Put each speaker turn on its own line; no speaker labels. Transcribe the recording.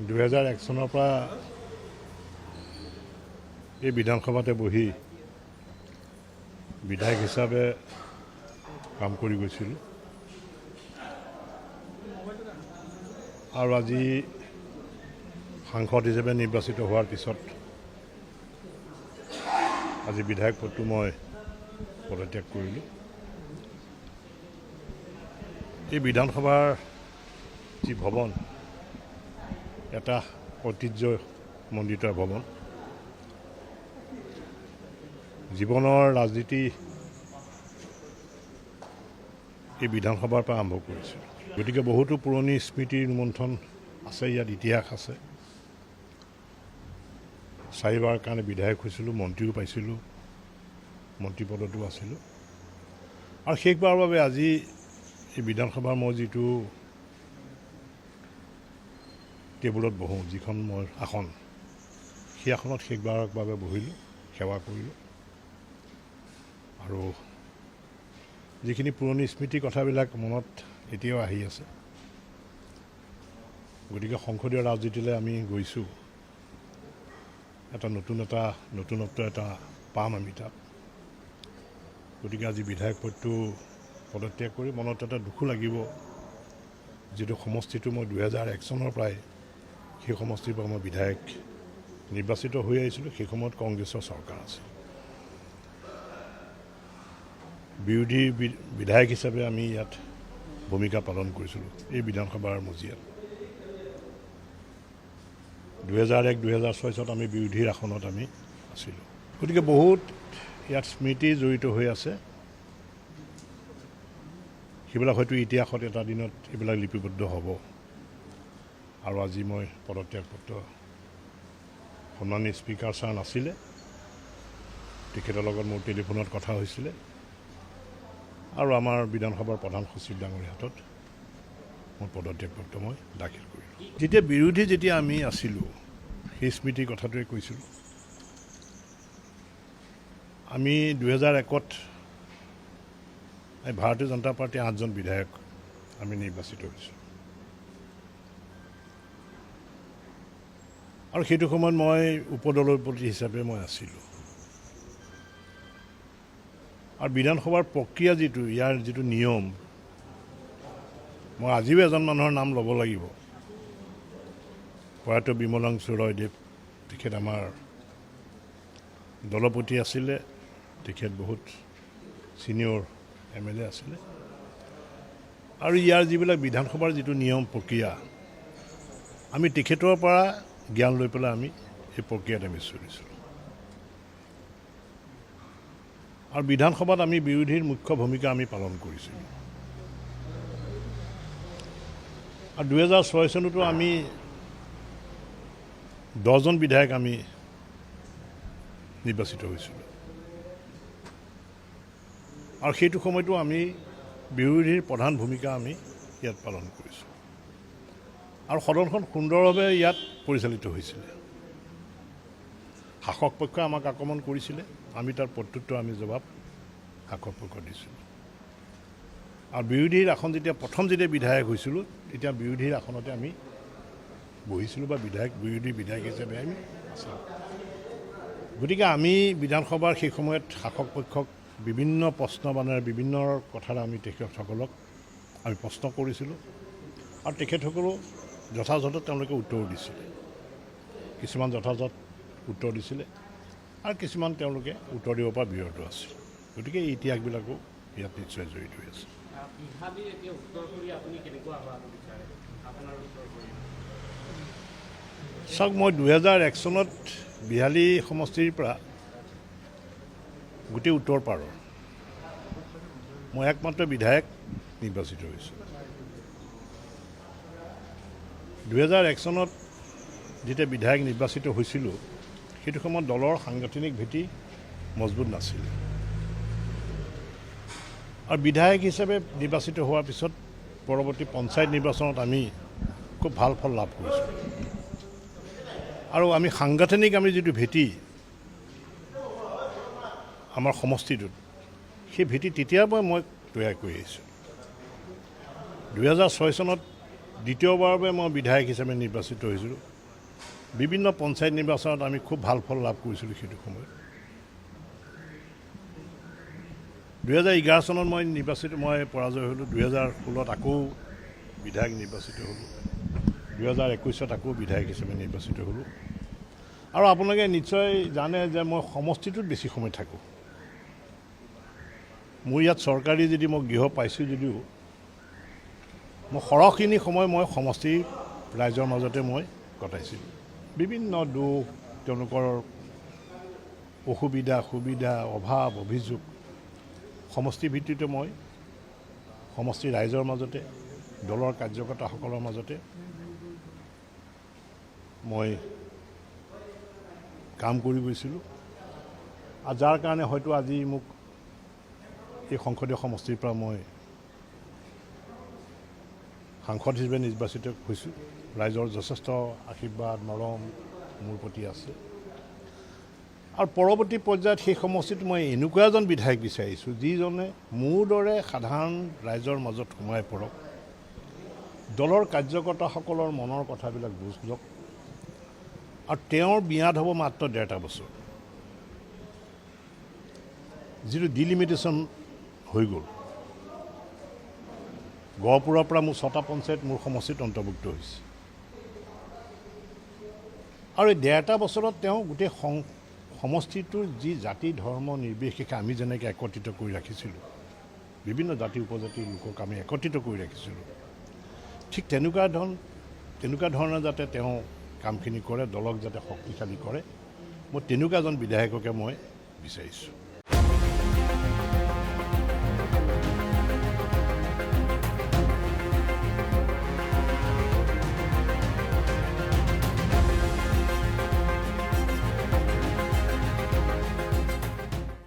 2001 চনৰ পৰা এই বিধানসভাতে বহি বিধায়ক হিচাপে কাম কৰি গৈছিলোঁ আৰু আজি সাংসদ হিচাপে নিৰ্বাচিত হোৱাৰ পিছত আজি বিধায়ক পদটো মই পদত্যাগ কৰিলোঁ। এই বিধানসভাৰ যি ভৱন এটা ঐতিহ্যমণ্ডিত ভৱন, জীৱনৰ ৰাজনীতি এই বিধানসভাৰ পৰা আৰম্ভ কৰিছিলোঁ। গতিকে বহুতো পুৰণি স্মৃতিৰ ৰোমন্থন আছে, ইয়াত ইতিহাস আছে। 4বাৰ কাৰণে বিধায়ক হৈছিলোঁ, মন্ত্ৰীও পাইছিলোঁ, মন্ত্ৰী পদতো আছিলোঁ আৰু শেষবাৰৰ বাবে আজি এই বিধানসভাৰ মই যিটো টেবুলত বহোঁ, যিখন মই আসন, সেই আসনত শেষবাৰৰ বাবে বহিলোঁ, সেৱা কৰিলোঁ আৰু যিখিনি পুৰণি স্মৃতিৰ কথাবিলাক মনত এতিয়াও আহি আছে। গতিকে সংসদীয় ৰাজনীতিলৈ আমি গৈছোঁ, নতুনত্ব এটা পাম আমি তাত। গতিকে আজি বিধায়ক পদটো পদত্যাগ কৰি মনত এটা দুখো লাগিব, যিটো সমষ্টিটো মই 2001 চনৰ পৰাই সেই সমষ্টিৰ পৰা মই বিধায়ক নিৰ্বাচিত হৈ আহিছিলোঁ। সেই সময়ত কংগ্ৰেছৰ চৰকাৰ আছিল। বিৰোধী বিধায়ক হিচাপে আমি ইয়াত ভূমিকা পালন কৰিছিলোঁ এই বিধানসভাৰ মজিয়াত। 2001-2006 চনত আমি বিৰোধীৰ আসনত আমি আছিলোঁ। গতিকে বহুত ইয়াত স্মৃতি জড়িত হৈ আছে। সেইবিলাক হয়তো ইতিহাসত এটা দিনত এইবিলাক লিপিবদ্ধ হ'ব আৰু আজি মই পদত্যাগ পত্ৰ, সন্মানীয় স্পীকাৰ ছাৰ নাছিলে, তেখেতৰ লগত মোৰ টেলিফোনত কথা হৈছিলে আৰু আমাৰ বিধানসভাৰ প্ৰধান সচিব ডাঙৰীৰ হাতত মোৰ পদত্যাগ পত্ৰ মই দাখিল কৰিলোঁ। যেতিয়া আমি আছিলোঁ, সেই স্মৃতিৰ কথাটোৱে কৈছিলোঁ। আমি 2001ত ভাৰতীয় জনতা পাৰ্টীৰ 8জন বিধায়ক আমি নিৰ্বাচিত হৈছোঁ আৰু সেইটো সময়ত মই উপদলপতি হিচাপে মই আছিলোঁ আৰু বিধানসভাৰ প্ৰক্ৰিয়া ইয়াৰ যিটো নিয়ম, মই আজিও এজন মানুহৰ নাম ল'ব লাগিব, প্ৰয়াত বিমলাংশু ৰয়দেৱ। তেখেত আমাৰ দলপতি আছিলে, তেখেত বহুত ছিনিয়ৰ MLA আছিলে আৰু ইয়াৰ যিবিলাক বিধানসভাৰ যিটো নিয়ম প্ৰক্ৰিয়া, আমি তেখেতৰ পৰা জ্ঞান লৈ পেলাই আমি এই প্ৰক্ৰিয়াত আমি চলিছিলোঁ আৰু বিধানসভাত আমি বিৰোধীৰ মুখ্য ভূমিকা আমি পালন কৰিছিলোঁ। আৰু 2006 চনতো আমি 10জন বিধায়ক আমি নিৰ্বাচিত হৈছিলোঁ আৰু সেইটো সময়তো আমি বিৰোধীৰ প্ৰধান ভূমিকা আমি ইয়াত পালন কৰিছোঁ আৰু সদনখন সুন্দৰভাৱে ইয়াত পৰিচালিত হৈছিলে। শাসক পক্ষই আমাক আক্ৰমণ কৰিছিলে, আমি তাৰ প্ৰত্যুত্তৰ আমি জবাব শাসক পক্ষক দিছিলোঁ আৰু বিৰোধীৰ আসন প্ৰথম যেতিয়া বিধায়ক হৈছিলোঁ, তেতিয়া বিৰোধীৰ আসনতে আমি বহিছিলোঁ বা বিৰোধী বিধায়ক হিচাপে আমি আছিলোঁ। গতিকে আমি বিধানসভাৰ সেই সময়ত শাসক পক্ষক বিভিন্ন প্ৰশ্নবাণেৰে, বিভিন্ন কথাৰে আমি তেখেতসকলক আমি প্ৰশ্ন কৰিছিলোঁ আৰু তেখেতসকলেও যথাযথ তেওঁলোকে উত্তৰ দিছিলে। কিছুমান যথাযথ উত্তৰ দিছিলে আৰু কিছুমান তেওঁলোকে উত্তৰ দিব পৰা বিৰত আছিল। গতিকে এই ইতিহাসবিলাকো ইয়াত নিশ্চয় জড়িত হৈ আছে। চাওক, মই 2001 চনত বিহালী সমষ্টিৰ পৰা গোটেই উত্তৰ পাৰৰ মই একমাত্ৰ বিধায়ক নিৰ্বাচিত হৈছোঁ। 2001 চনত যেতিয়া বিধায়ক নিৰ্বাচিত হৈছিলোঁ, সেইটো সময়ত দলৰ সাংগঠনিক ভেটি মজবুত নাছিল আৰু বিধায়ক হিচাপে নিৰ্বাচিত হোৱাৰ পিছত পৰৱৰ্তী পঞ্চায়ত নিৰ্বাচনত আমি খুব ভাল ফল লাভ কৰিছোঁ আৰু আমি সাংগঠনিক যিটো ভেটি আমাৰ সমষ্টিটোত, সেই ভেটি তেতিয়াৰ পৰা মই তৈয়াৰ কৰি আহিছোঁ। 2006 চনত দ্বিতীয়বাৰৰ বাবে মই বিধায়ক হিচাপে নিৰ্বাচিত হৈছিলোঁ। বিভিন্ন পঞ্চায়ত নিৰ্বাচনত আমি খুব ভাল ফল লাভ কৰিছিলোঁ সেইটো সময়ত। 2011 চনত মই পৰাজয় হ'লোঁ। 2016ত আকৌ বিধায়ক নিৰ্বাচিত হ'লোঁ। 2021ত আকৌ বিধায়ক হিচাপে নিৰ্বাচিত হ'লোঁ। আৰু আপোনালোকে নিশ্চয় জানে যে মই সমষ্টিটোত বেছি সময় থাকোঁ। মোৰ ইয়াত চৰকাৰী যদি মই গৃহ পাইছোঁ যদিও মই সৰহখিনি সময় মই সমষ্টিৰ ৰাইজৰ মাজতে মই কটাইছিলোঁ। বিভিন্ন দুখ, তেওঁলোকৰ অসুবিধা, সুবিধা, অভাৱ, অভিযোগ সমষ্টি ভিত্তিতে মই সমষ্টিৰ ৰাইজৰ মাজতে, দলৰ কাৰ্যকৰ্তাসকলৰ মাজতে মই কাম কৰি গৈছিলোঁ। আৰু যাৰ কাৰণে হয়তো আজি মোক এই সংসদীয় সমষ্টিৰ পৰা মই সাংসদ হিচাপে নিৰ্বাচিত হৈছোঁ। ৰাইজৰ যথেষ্ট আশীৰ্বাদ, মৰম মোৰ প্ৰতি আছে। আৰু পৰৱৰ্তী পৰ্যায়ত সেই সমষ্টিত মই এনেকুৱা এজন বিধায়ক বিচাৰিছোঁ যিজনে মোৰ দৰে সাধাৰণ ৰাইজৰ মাজত সোমাই পৰক, দলৰ কাৰ্যকৰ্তাসকলৰ মনৰ কথাবিলাক বুজ লওক। আৰু তেওঁৰ ম্যাদ হ'ব মাত্ৰ 1.5 বছৰ, যিটো ডিলিমিটেশ্যন হৈ গ'ল। গহপুৰৰ পৰা মোৰ 6টা পঞ্চায়ত মোৰ সমষ্টিত অন্তৰ্ভুক্ত হৈছে। আৰু এই 1.5 বছৰত তেওঁ গোটেই সমষ্টিটোৰ যি জাতি ধৰ্ম নিৰ্বিশেষে আমি যেনেকৈ একত্ৰিত কৰি ৰাখিছিলোঁ, বিভিন্ন জাতি উপজাতিৰ লোকক আমি একত্ৰিত কৰি ৰাখিছিলোঁ, ঠিক তেনেকুৱা ধৰণে যাতে তেওঁ কামখিনি কৰে, দলক যাতে শক্তিশালী কৰে, মই তেনেকুৱা এজন বিধায়ককে মই বিচাৰিছোঁ।